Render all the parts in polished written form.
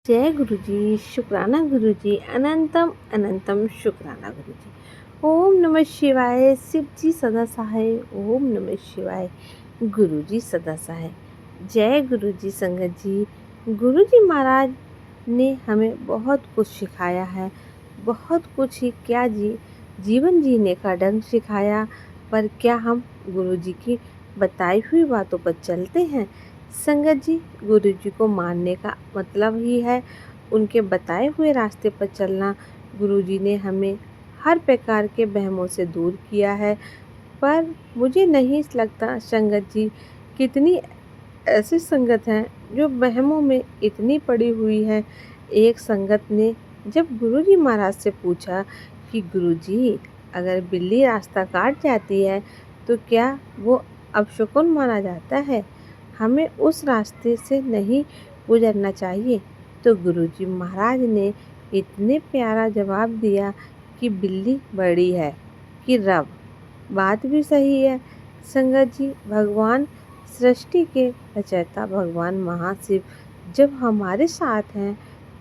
जय गुरुजी, शुक्राना गुरुजी, अनंतम अनंतम शुक्राना गुरुजी। ओम नमः शिवाय, शिव जी सदा सहाय। ओम नमः शिवाय, गुरुजी सदा सहाय। जय गुरुजी संगत जी। गुरुजी महाराज ने हमें बहुत कुछ सिखाया है, बहुत कुछ ही क्या जीवन जीने का ढंग सिखाया। पर क्या हम गुरुजी की बताई हुई बातों पर चलते हैं? संगत जी, गुरुजी को मानने का मतलब ही है उनके बताए हुए रास्ते पर चलना। गुरुजी ने हमें हर प्रकार के वहमों से दूर किया है। पर मुझे नहीं लगता संगत जी, कितनी ऐसी संगत हैं जो वहमों में इतनी पड़ी हुई है। एक संगत ने जब गुरुजी महाराज से पूछा कि गुरुजी, अगर बिल्ली रास्ता काट जाती है तो क्या वो अपशकुन माना जाता है? हमें उस रास्ते से नहीं गुजरना चाहिए। तो गुरुजी महाराज ने इतने प्यारा जवाब दिया कि बिल्ली बड़ी है कि रब। बात भी सही है संगत जी। भगवान सृष्टि के रचयिता भगवान महाशिव जब हमारे साथ हैं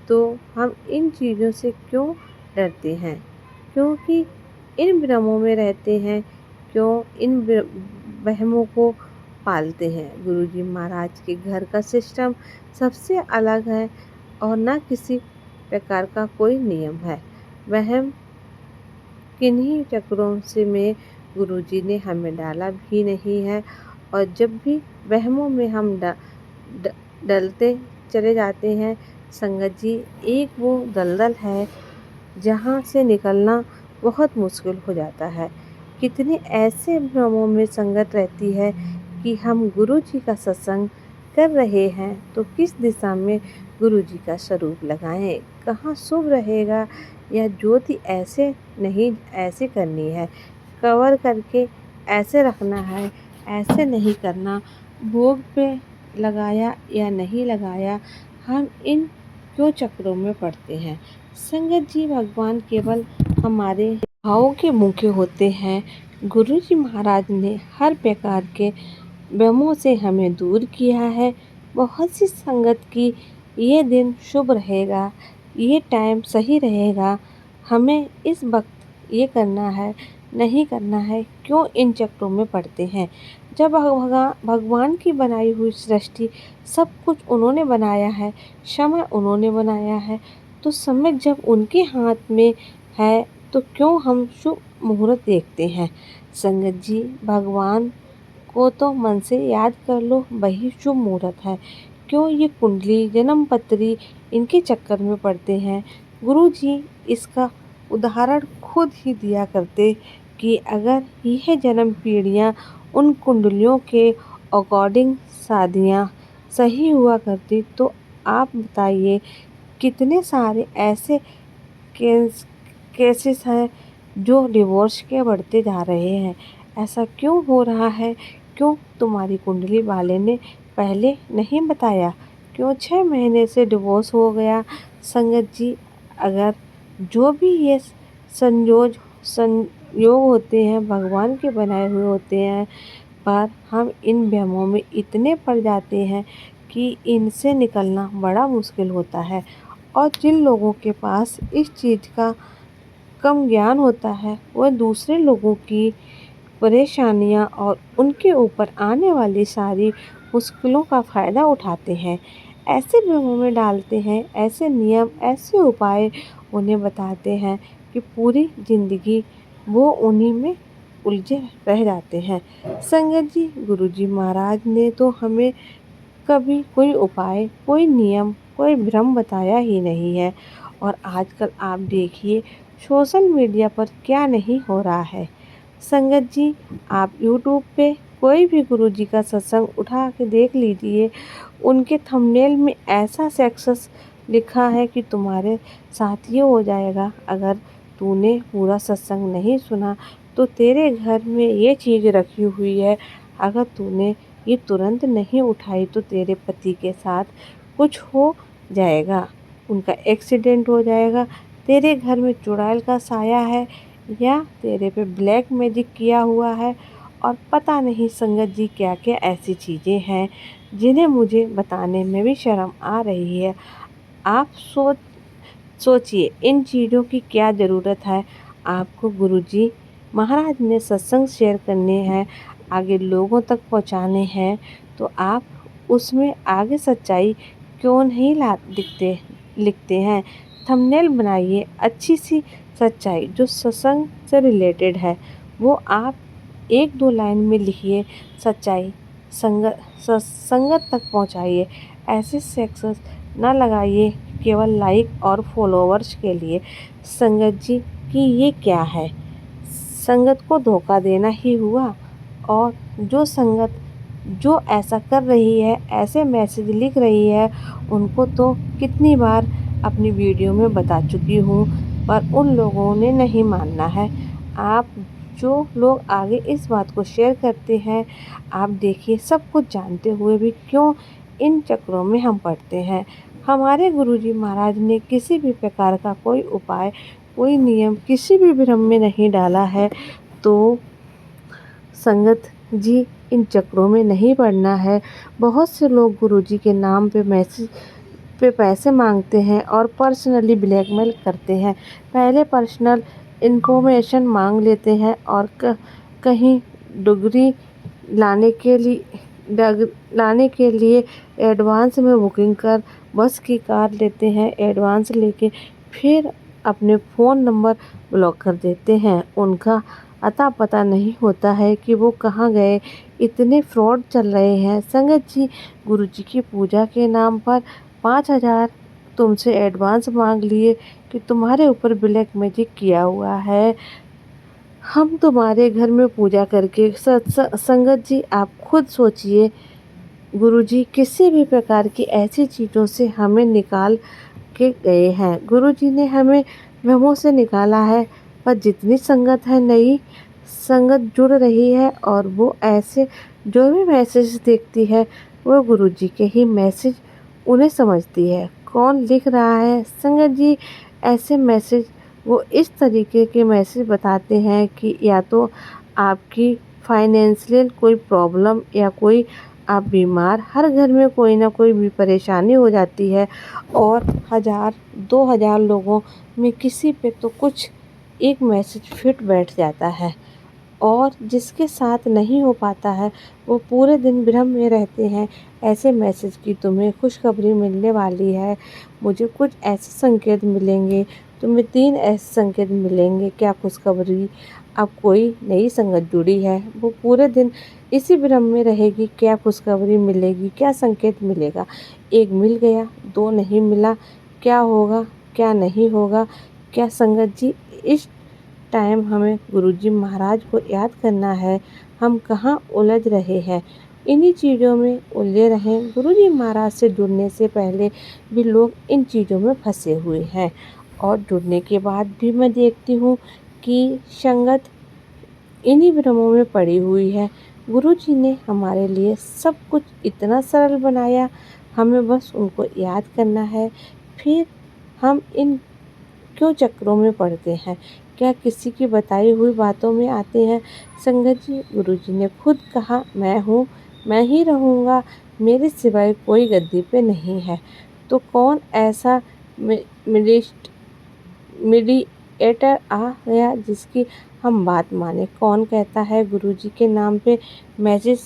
तो हम इन चीज़ों से क्यों डरते हैं? क्योंकि इन भ्रमों में रहते हैं, क्यों इन वहमों को पालते हैं। गुरुजी महाराज के घर का सिस्टम सबसे अलग है और न किसी प्रकार का कोई नियम है। वहम किन्हीं चक्रों से में गुरुजी ने हमें डाला भी नहीं है। और जब भी वहमों में हम डलते चले जाते हैं संगत जी, एक वो दलदल है जहाँ से निकलना बहुत मुश्किल हो जाता है। कितने ऐसे भ्रमों में संगत रहती है कि हम गुरु जी का सत्संग कर रहे हैं तो किस दिशा में गुरु जी का स्वरूप लगाएं, कहाँ शुभ रहेगा या ज्योति ऐसे नहीं ऐसे करनी है, कवर करके ऐसे रखना है, ऐसे नहीं करना, भोग पे लगाया या नहीं लगाया। हम इन क्यों चक्रों में पड़ते हैं संगत जी? भगवान केवल हमारे भावों के मुखे होते हैं। गुरु जी महाराज ने हर प्रकार के वहमों से हमें दूर किया है। बहुत सी संगत की ये दिन शुभ रहेगा, ये टाइम सही रहेगा, हमें इस वक्त ये करना है, नहीं करना है, क्यों इन चक्रों में पड़ते हैं? जब भगवान की बनाई हुई सृष्टि सब कुछ उन्होंने बनाया है, समय उन्होंने बनाया है, तो समय जब उनके हाथ में है तो क्यों हम शुभ मुहूर्त देखते हैं? संगत जी, भगवान को तो मन से याद कर लो, वही शुभ मुहूर्त है। क्यों ये कुंडली जन्म पत्री इनके चक्कर में पड़ते हैं? गुरु जी इसका उदाहरण खुद ही दिया करते कि अगर यह जन्म पीढ़ियाँ उन कुंडलियों के अकॉर्डिंग शादियाँ सही हुआ करती तो आप बताइए कितने सारे ऐसे केसेस हैं जो डिवोर्स के बढ़ते जा रहे हैं। ऐसा क्यों हो रहा है? क्यों तुम्हारी कुंडली वाले ने पहले नहीं बताया? क्यों 6 महीने से डिवोर्स हो गया? संगत जी, अगर जो भी ये संयोग होते हैं भगवान के बनाए हुए होते हैं, पर हम इन वहमों में इतने पड़ जाते हैं कि इनसे निकलना बड़ा मुश्किल होता है। और जिन लोगों के पास इस चीज़ का कम ज्ञान होता है वह दूसरे लोगों की परेशानियां और उनके ऊपर आने वाली सारी मुश्किलों का फ़ायदा उठाते हैं, ऐसे भ्रमों में डालते हैं, ऐसे नियम ऐसे उपाय उन्हें बताते हैं कि पूरी ज़िंदगी वो उन्हीं में उलझे रह जाते हैं। संगत जी, गुरुजी महाराज ने तो हमें कभी कोई उपाय, कोई नियम, कोई भ्रम बताया ही नहीं है। और आजकल आप देखिए सोशल मीडिया पर क्या नहीं हो रहा है। संगत जी, आप यूट्यूब पे कोई भी गुरुजी का सत्संग उठा के देख लीजिए, उनके थंबनेल में ऐसा सेक्सस लिखा है कि तुम्हारे साथ ये हो जाएगा। अगर तूने पूरा सत्संग नहीं सुना तो तेरे घर में ये चीज़ रखी हुई है, अगर तूने ये तुरंत नहीं उठाई तो तेरे पति के साथ कुछ हो जाएगा, उनका एक्सीडेंट हो जाएगा, तेरे घर में चुड़ैल का साया है या तेरे पे ब्लैक मैजिक किया हुआ है। और पता नहीं संगत जी क्या क्या ऐसी चीज़ें हैं जिन्हें मुझे बताने में भी शर्म आ रही है। आप सोचिए इन चीज़ों की क्या ज़रूरत है। आपको गुरुजी महाराज ने सत्संग शेयर करने हैं, आगे लोगों तक पहुंचाने हैं, तो आप उसमें आगे सच्चाई क्यों नहीं लिखते हैं। थंबनेल बनाइए अच्छी सी सच्चाई जो सत्संग से रिलेटेड है, वो आप 1-2 लाइन में लिखिए। सच्चाई संगत तक पहुंचाइए। ऐसे सेक्शंस ना लगाइए केवल लाइक और फॉलोवर्स के लिए। संगत जी कि ये क्या है, संगत को धोखा देना ही हुआ। और जो संगत जो ऐसा कर रही है, ऐसे मैसेज लिख रही है, उनको तो कितनी बार अपनी वीडियो में बता चुकी हूँ, पर उन लोगों ने नहीं मानना है। आप जो लोग आगे इस बात को शेयर करते हैं, आप देखिए सब कुछ जानते हुए भी क्यों इन चक्रों में हम पड़ते हैं। हमारे गुरुजी महाराज ने किसी भी प्रकार का कोई उपाय, कोई नियम किसी भी भ्रम में नहीं डाला है। तो संगत जी इन चक्रों में नहीं पड़ना है। बहुत से लोग गुरुजी के नाम पे पैसे मांगते हैं और पर्सनली ब्लैकमेल करते हैं। पहले पर्सनल इन्फॉर्मेशन मांग लेते हैं और कहीं डिग्री लाने के लिए एडवांस में बुकिंग कर बस की कार लेते हैं। एडवांस लेके फिर अपने फ़ोन नंबर ब्लॉक कर देते हैं। उनका अता पता नहीं होता है कि वो कहाँ गए। इतने फ्रॉड चल रहे हैं संगत जी। गुरुजी की पूजा के नाम पर 5,000 तुमसे एडवांस मांग लिए कि तुम्हारे ऊपर ब्लैक मैजिक किया हुआ है। हम तुम्हारे घर में पूजा करके संगत जी आप खुद सोचिए। गुरुजी किसी भी प्रकार की ऐसी चीज़ों से हमें निकाल के गए हैं। गुरुजी ने हमें भ्रमों से निकाला है, पर जितनी संगत है नई संगत जुड़ रही है और वो ऐसे जो भी मैसेज देखती है वो गुरुजी के ही मैसेज उन्हें समझती है। कौन लिख रहा है संगत जी, ऐसे मैसेज वो इस तरीके के मैसेज बताते हैं कि या तो आपकी फाइनेंशियल कोई प्रॉब्लम या कोई आप बीमार, हर घर में कोई ना कोई भी परेशानी हो जाती है और 1,000-2,000 लोगों में किसी पे तो कुछ एक मैसेज फिट बैठ जाता है और जिसके साथ नहीं हो पाता है वो पूरे दिन भ्रम में रहते हैं। ऐसे मैसेज की तुम्हें खुशखबरी मिलने वाली है, मुझे कुछ ऐसे संकेत मिलेंगे, तुम्हें 3 ऐसे संकेत मिलेंगे। क्या खुशखबरी, अब कोई नई संगत जुड़ी है। वो पूरे दिन इसी भ्रम में रहेगी, क्या खुशखबरी मिलेगी, क्या संकेत मिलेगा। 1 मिल गया, 2 नहीं मिला, क्या होगा क्या नहीं होगा। क्या संगत जी इस टाइम हमें गुरुजी महाराज को याद करना है। हम कहाँ उलझ रहे हैं, इन्हीं चीज़ों में उलझे रहें। गुरुजी महाराज से जुड़ने से पहले भी लोग इन चीज़ों में फंसे हुए हैं और जुड़ने के बाद भी मैं देखती हूँ कि संगत इन्हीं भ्रमों में पड़ी हुई है। गुरुजी ने हमारे लिए सब कुछ इतना सरल बनाया, हमें बस उनको याद करना है। फिर हम इन क्यों चक्रों में पड़ते हैं, क्या किसी की बताई हुई बातों में आते हैं। संगत जी गुरुजी ने खुद कहा, मैं हूँ, मैं ही रहूँगा, मेरे सिवाय कोई गद्दी पे नहीं है। तो कौन ऐसा मीडिएटर आ गया जिसकी हम बात माने। कौन कहता है गुरुजी के नाम पे मैसेज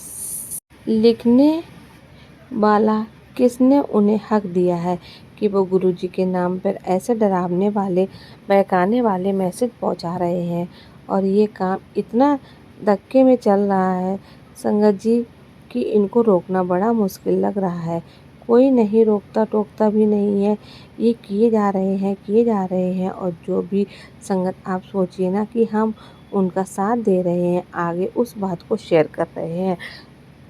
लिखने वाला, किसने उन्हें हक दिया है कि वो गुरुजी के नाम पर ऐसे डरावने वाले, बहकाने वाले मैसेज पहुंचा रहे हैं। और ये काम इतना धक्के में चल रहा है संगत जी कि इनको रोकना बड़ा मुश्किल लग रहा है। कोई नहीं रोकता टोकता भी नहीं है, ये किए जा रहे हैं। और जो भी संगत आप सोचिए ना कि हम उनका साथ दे रहे हैं, आगे उस बात को शेयर कर रहे हैं,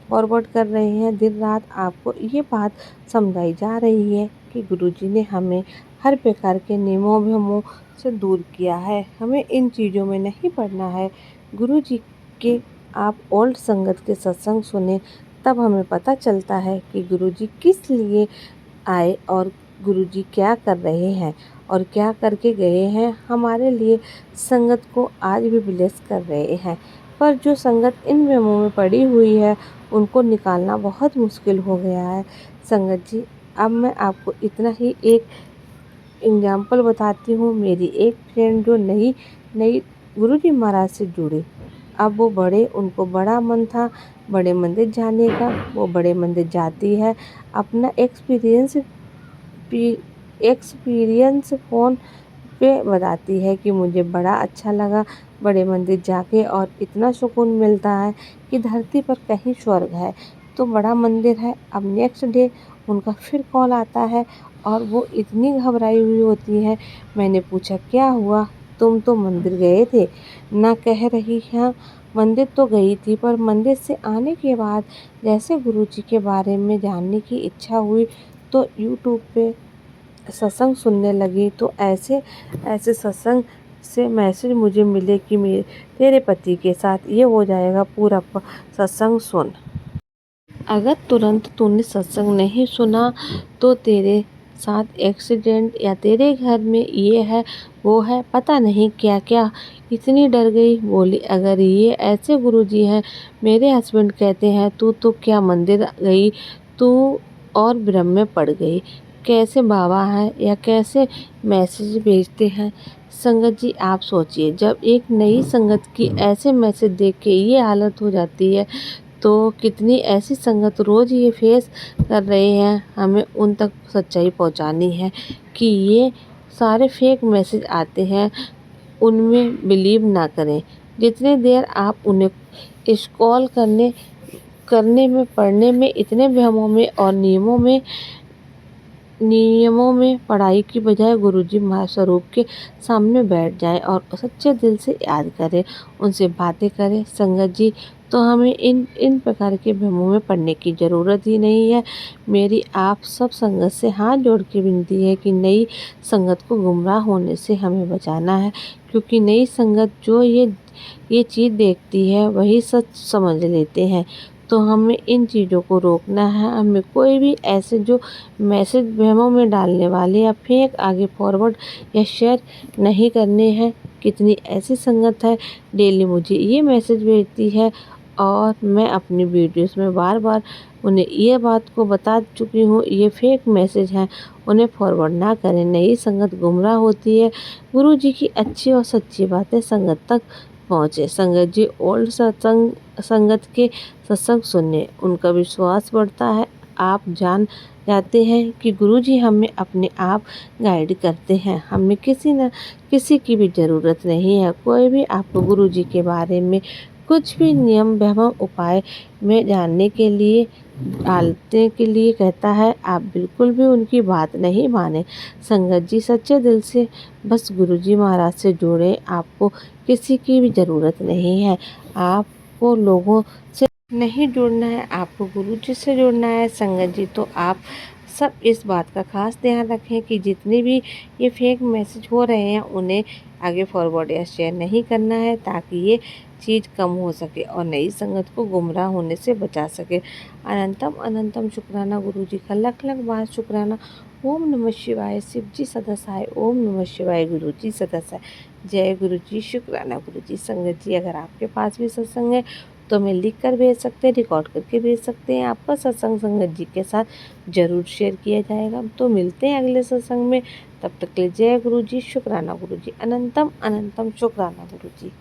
फॉरवर्ड कर रहे हैं। दिन रात आपको ये बात समझाई जा रही है कि गुरुजी ने हमें हर प्रकार के नियमों भ्रमों से दूर किया है, हमें इन चीज़ों में नहीं पड़ना है। गुरुजी के आप ओल्ड संगत के सत्संग सुने, तब हमें पता चलता है कि गुरुजी किस लिए आए और गुरुजी क्या कर रहे हैं और क्या करके गए हैं। हमारे लिए संगत को आज भी ब्लेस कर रहे हैं, पर जो संगत इन भ्रमों में पड़ी हुई है उनको निकालना बहुत मुश्किल हो गया है। संगत जी अब मैं आपको इतना ही एक एग्जाम्पल बताती हूँ। मेरी एक फ्रेंड जो नई नई गुरुजी महाराज से जुड़े, अब वो उनको बड़ा मन था बड़े मंदिर जाने का। वो बड़े मंदिर जाती है, अपना एक्सपीरियंस फ़ोन पे बताती है कि मुझे बड़ा अच्छा लगा बड़े मंदिर जाके और इतना सुकून मिलता है कि धरती पर कहीं स्वर्ग है। तो बड़ा मंदिर है। अब नेक्स्ट डे उनका फिर कॉल आता है और वो इतनी घबराई हुई होती है। मैंने पूछा क्या हुआ, तुम तो मंदिर गए थे ना, कह रही हैं मंदिर तो गई थी पर मंदिर से आने के बाद जैसे गुरुजी के बारे में जानने की इच्छा हुई तो यूट्यूब पे सत्संग सुनने लगी। तो ऐसे ऐसे सत्संग से मैसेज मुझे मिले कि तेरे पति के साथ ये हो जाएगा, पूरा सत्संग सुन। अगर तुरंत तूने सत्संग नहीं सुना तो तेरे साथ एक्सीडेंट या तेरे घर में ये है वो है, पता नहीं क्या क्या। इतनी डर गई, बोली अगर ये ऐसे गुरुजी हैं, मेरे हस्बैंड कहते हैं तू तो क्या मंदिर गई तू और भ्रम में पड़ गई, कैसे बाबा है या कैसे मैसेज भेजते हैं। संगत जी आप सोचिए, जब एक नई संगत की ऐसे मैसेज देख के ये हालत हो जाती है तो कितनी ऐसी संगत रोज़ ये फेस कर रहे हैं। हमें उन तक सच्चाई पहुंचानी है कि ये सारे फेक मैसेज आते हैं, उनमें बिलीव ना करें। जितनी देर आप उन्हें स्क्रॉल करने में पढ़ने में इतने भ्रमों में और नियमों में पढ़ाई की बजाय गुरुजी महास्वरूप के सामने बैठ जाएं और सच्चे दिल से याद करें, उनसे बातें करें। संगत जी तो हमें इन प्रकार के भ्रमों में पड़ने की ज़रूरत ही नहीं है। मेरी आप सब संगत से हाथ जोड़ के विनती है कि नई संगत को गुमराह होने से हमें बचाना है, क्योंकि नई संगत जो ये चीज़ देखती है वही सच समझ लेते हैं। तो हमें इन चीज़ों को रोकना है। हमें कोई भी ऐसे जो मैसेज वहमों में डालने वाले या फेक आगे फॉरवर्ड या शेयर नहीं करने हैं। कितनी ऐसी संगत है डेली मुझे ये मैसेज भेजती है और मैं अपनी वीडियोस में बार बार उन्हें ये बात को बता चुकी हूँ, ये फेक मैसेज हैं, उन्हें फॉरवर्ड ना करें। नई संगत गुमराह होती है। गुरुजी की अच्छी और सच्ची बातें संगत तक पहुँचे। संगत जी ओल्ड संगत के सत्संग सुनने उनका विश्वास बढ़ता है। आप जान जाते हैं कि गुरुजी हमें अपने आप गाइड करते हैं, हमें किसी की भी ज़रूरत नहीं है। कोई भी आपको गुरुजी के बारे में कुछ भी नियम वहम उपाय में जानने के लिए डालने के लिए कहता है, आप बिल्कुल भी उनकी बात नहीं माने। संगत जी सच्चे दिल से बस गुरुजी महाराज से जुड़े, आपको किसी की भी ज़रूरत नहीं है। आपको लोगों से नहीं जुड़ना है, आपको गुरुजी से जुड़ना है। संगत जी तो आप सब इस बात का खास ध्यान रखें कि जितने भी ये फेक मैसेज हो रहे हैं उन्हें आगे फॉरवर्ड या शेयर नहीं करना है, ताकि ये चीज़ कम हो सके और नई संगत को गुमराह होने से बचा सके। अनंतम अनंतम शुक्राना गुरुजी का, लख लख बार शुक्राना। ओम नमः शिवाय। शिव जी सदा सहाय। ओम नमः शिवाय। गुरुजी सदा सहाय। जय गुरुजी। शुक्राना गुरुजी। संगत जी अगर आपके पास भी सत्संग है तो हमें लिख कर भेज सकते हैं, रिकॉर्ड करके भेज सकते हैं। आपका सत्संग संगत जी के साथ ज़रूर शेयर किया जाएगा। तो मिलते हैं अगले सत्संग में, तब तक के लिए जय गुरुजी। शुक्राना गुरुजी। अनंतम अनंतम शुक्राना गुरुजी।